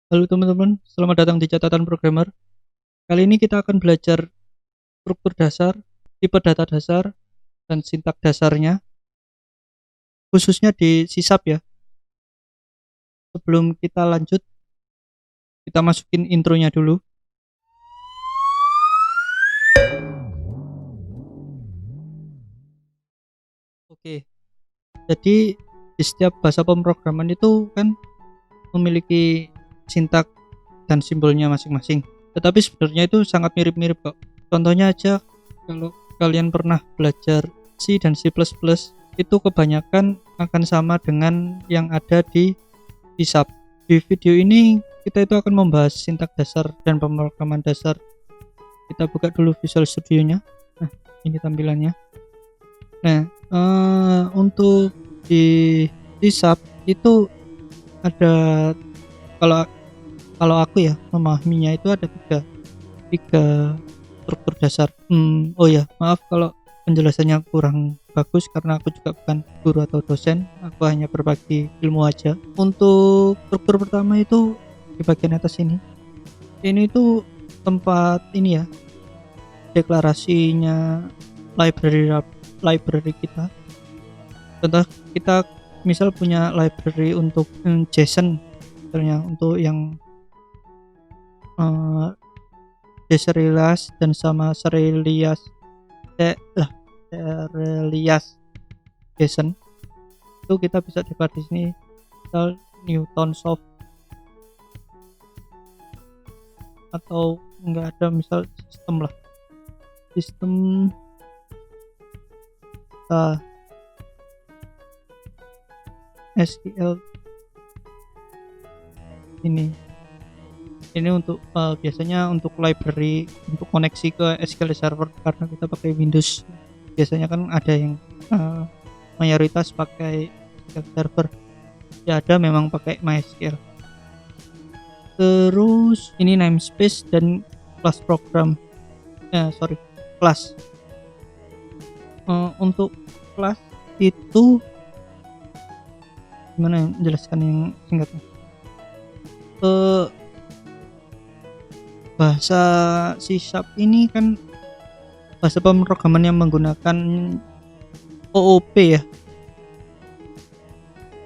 Halo teman-teman, selamat datang di Catatan Programmer. Kali ini kita akan belajar struktur dasar, tipe data dasar, dan sintak dasarnya, khususnya di sisap ya. Sebelum kita lanjut, kita masukin intronya dulu. Oke, jadi di setiap bahasa pemrograman itu kan memiliki sintak dan simbolnya masing-masing. Tetapi sebenarnya itu sangat mirip-mirip kok. Contohnya aja, kalau kalian pernah belajar C dan C++, itu kebanyakan akan sama dengan yang ada di sisap. Di video ini kita itu akan membahas sintak dasar dan pemrograman dasar. Kita buka dulu Visual Studio-nya. Nah, ini tampilannya. Nah, untuk di sisap itu ada, kalau kalau aku ya memahaminya itu ada tiga struktur dasar. Oh ya, maaf kalau penjelasannya kurang bagus karena aku juga bukan guru atau dosen, aku hanya berbagi ilmu aja. Untuk struktur pertama itu di bagian atas ini tuh tempat ini ya, deklarasinya library kita. Contoh, kita misal punya library untuk JSON, misalnya untuk yang uh, deserialize dan sama serialize serialize JSON, itu kita bisa deklar di sini misal Newton Soft, atau enggak ada misal sistem SQL ini untuk biasanya untuk library untuk koneksi ke SQL server, karena kita pakai Windows biasanya kan ada yang mayoritas pakai SQL server ya, ada memang pakai MySQL. Terus ini namespace dan class program, class. Untuk class itu gimana yang menjelaskan yang singkatnya? Bahasa C# ini kan bahasa pemrograman yang menggunakan OOP ya.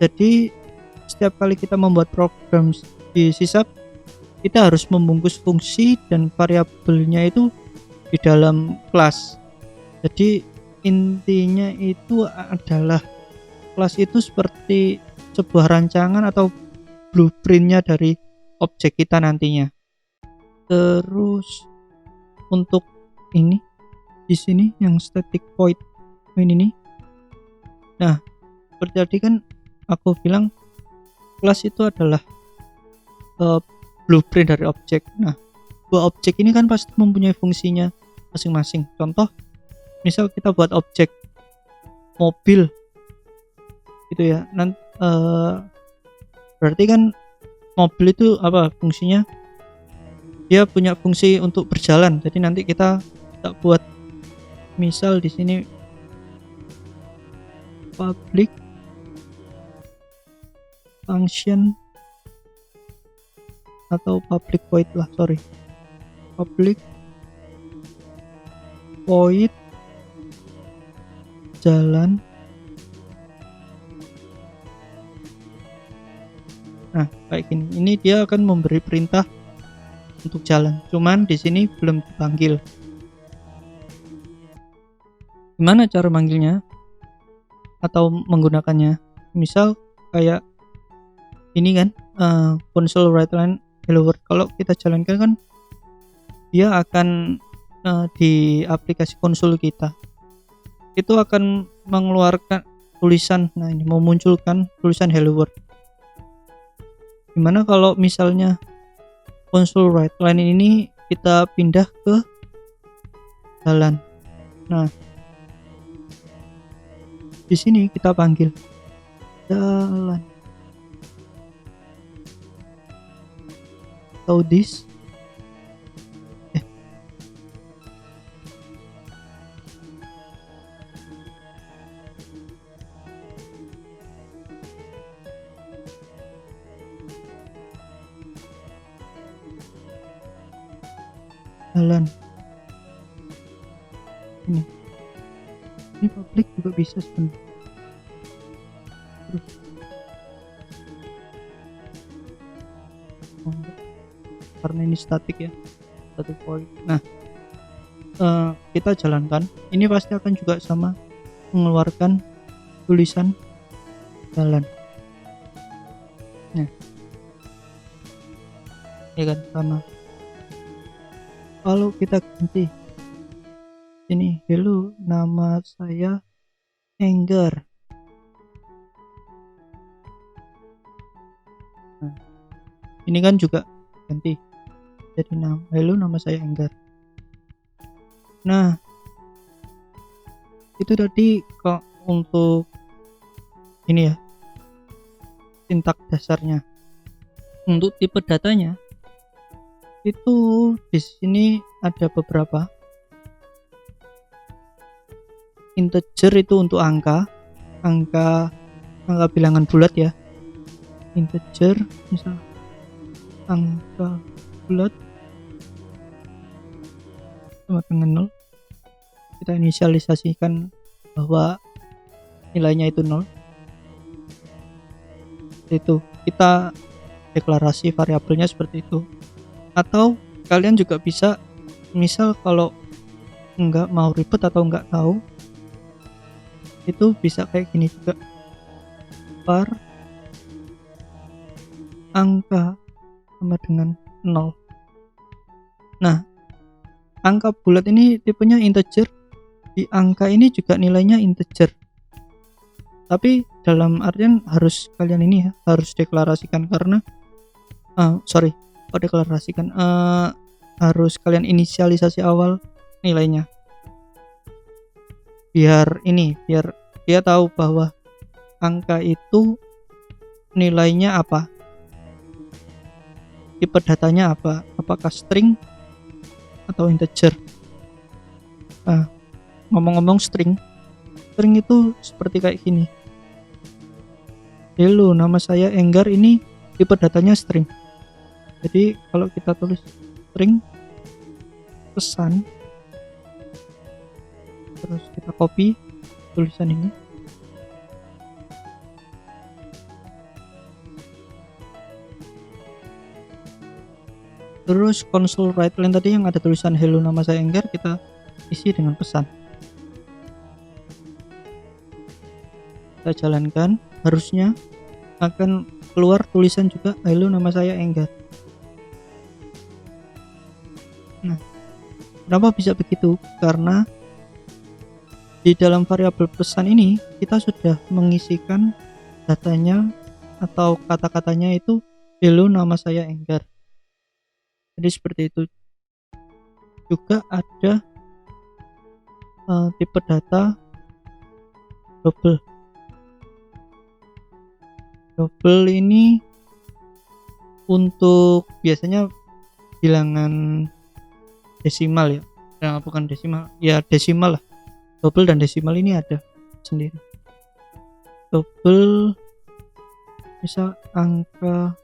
Jadi setiap kali kita membuat program di C# kita harus membungkus fungsi dan variabelnya itu di dalam kelas. Jadi intinya itu adalah kelas itu seperti sebuah rancangan atau blueprintnya dari objek kita nantinya. Terus untuk ini di sini yang static void ini. Nah, seperti tadi kan aku bilang kelas itu adalah blueprint dari objek. Nah, dua objek ini kan pasti mempunyai fungsinya masing-masing. Contoh, misal kita buat objek mobil gitu ya. Berarti kan mobil itu apa fungsinya? Dia punya fungsi untuk berjalan. Jadi nanti kita buat misal di sini public function atau public void public void jalan. Nah, kayak gini. Ini dia akan memberi perintah untuk jalan. Cuman di sini belum dipanggil. Gimana cara manggilnya atau menggunakannya? Misal kayak ini kan, console write line hello world. Kalau kita jalankan kan dia akan di aplikasi konsol kita itu akan mengeluarkan tulisan. Nah, ini memunculkan tulisan hello world. Gimana kalau misalnya console write line ini kita pindah ke jalan. Nah, di sini kita panggil jalan atau this jalan. Ini publik juga bisa sebenarnya. Terus karena ini static ya, static void. Nah, kita jalankan. Ini pasti akan juga sama mengeluarkan tulisan jalan. Nah, ya kan sama. Kalau kita ganti ini, hello, nama saya Enggar. Nah, ini kan juga ganti jadi hello, nama saya Enggar. Nah, itu tadi kok untuk ini ya, sintak dasarnya. Untuk tipe datanya itu di sini ada beberapa. Integer itu untuk angka bilangan bulat ya. Integer misal angka bulat sama dengan 0, kita inisialisasikan bahwa nilainya itu 0. Itu kita deklarasi variabelnya seperti itu. Atau kalian juga bisa, misal kalau nggak mau ribet atau nggak tahu, itu bisa kayak gini juga, var angka sama dengan 0. Nah, angka bulat ini tipenya integer, di angka ini juga nilainya integer, tapi dalam artian harus kalian ini ya, harus deklarasikan karena deklarasikan harus kalian inisialisasi awal nilainya, biar dia tahu bahwa angka itu nilainya apa, tipe datanya apa, apakah string atau integer. Ngomong-ngomong string itu seperti kayak gini, hello, nama saya Enggar, ini tipe datanya string. Jadi kalau kita tulis string pesan, terus kita copy tulisan ini, terus console write line tadi yang ada tulisan hello, nama saya Enggar, kita isi dengan pesan. Kita jalankan, harusnya akan keluar tulisan juga hello, nama saya Enggar. Nah, kenapa bisa begitu? Karena di dalam variabel pesan ini kita sudah mengisikan datanya atau kata-katanya itu hello, nama saya Enggar. Jadi seperti itu. Juga ada tipe data double. Double ini untuk biasanya bilangan desimal ya. Nah, bukan desimal, ya desimal lah. Double dan desimal ini ada sendiri. Double misal angka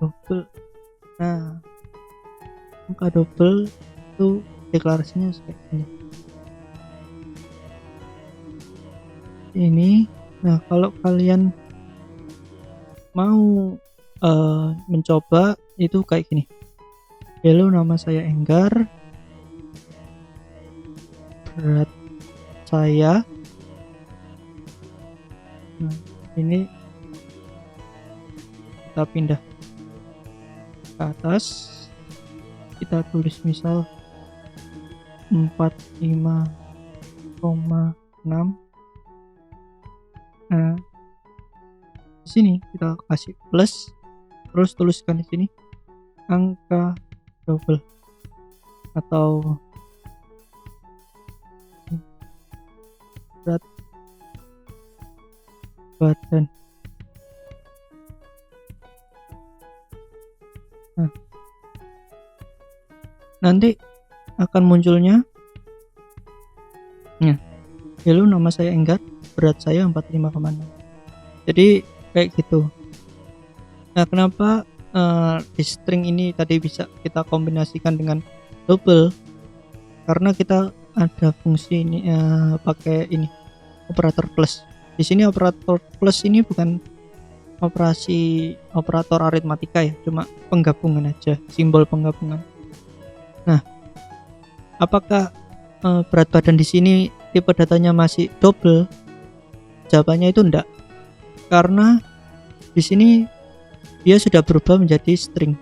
double. Nah, angka double itu deklarasinya seperti ini. Nah, kalau kalian mau mencoba itu kayak gini, hello, nama saya Enggar, berat saya, nah ini kita pindah ke atas, kita tulis misal 45,6. Nah, di sini kita kasih plus, terus tuliskan di sini angka double atau berat badan. Nah, nanti akan munculnya hello, nama saya Enggar, berat saya 45,6. Jadi kayak gitu. Nah, kenapa di string ini tadi bisa kita kombinasikan dengan double karena kita ada fungsi ini pakai ini operator plus. Di sini operator plus ini bukan operator aritmatika ya, cuma penggabungan aja, simbol penggabungan. Nah, apakah berat badan di sini tipe datanya masih double? Jawabannya itu enggak, karena di sini dia sudah berubah menjadi string.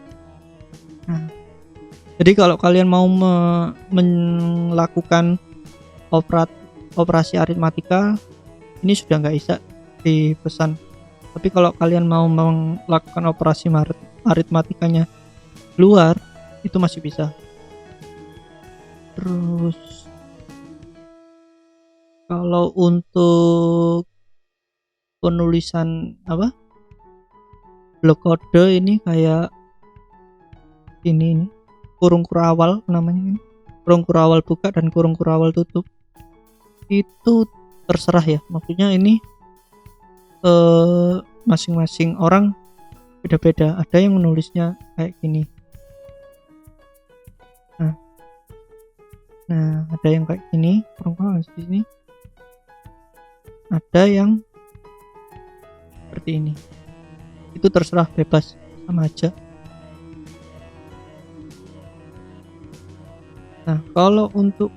Nah, jadi kalau kalian mau melakukan operasi aritmatika, ini sudah nggak bisa dipesan. Tapi kalau kalian mau melakukan operasi aritmatikanya luar, itu masih bisa. Terus kalau untuk penulisan blok kode ini kayak ini kurung kurawal namanya, ini kurung kurawal buka dan kurung kurawal tutup. Itu terserah ya, maksudnya ini masing-masing orang beda-beda. Ada yang menulisnya kayak gini, nah ada yang kayak gini, kurung di sini, ada yang seperti ini. Itu terserah, bebas, sama aja. Nah, kalau untuk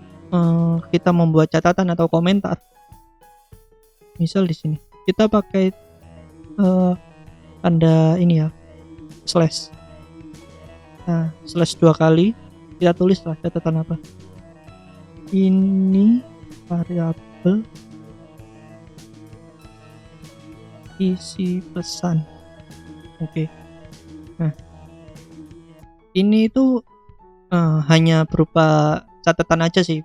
kita membuat catatan atau komentar, misal di sini kita pakai tanda ini ya, slash. Nah, slash 2 kali, kita tulis lah catatan apa. Ini variabel isi pesan. Oke. Nah, ini itu hanya berupa catatan aja sih,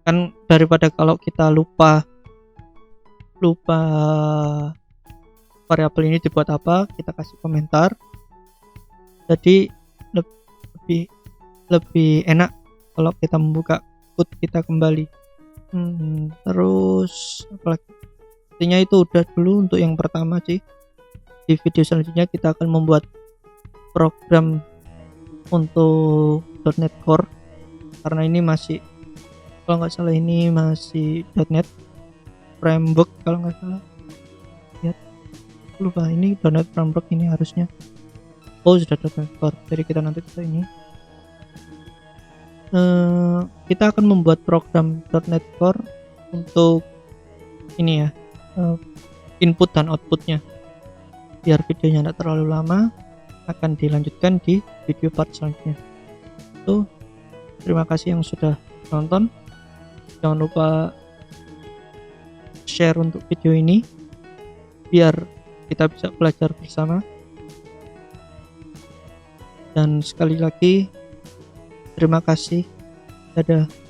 kan daripada kalau kita lupa variabel ini dibuat apa, kita kasih komentar. Jadi lebih enak kalau kita membuka code kita kembali. Terus apalagi, intinya itu udah dulu untuk yang pertama sih. Di video selanjutnya kita akan membuat program untuk .NET Core, karena ini masih, kalau nggak salah ini masih .NET Framework kalau nggak salah. Lihat, lupa, ini .NET Framework ini harusnya. Oh, sudah .NET Core, jadi kita nanti ke ini. Kita akan membuat program .NET Core untuk ini ya, input dan outputnya. Biar videonya tidak terlalu lama, akan dilanjutkan di video part selanjutnya. Terima kasih yang sudah nonton. Jangan lupa share untuk video ini biar kita bisa belajar bersama. Dan sekali lagi terima kasih. Dadah.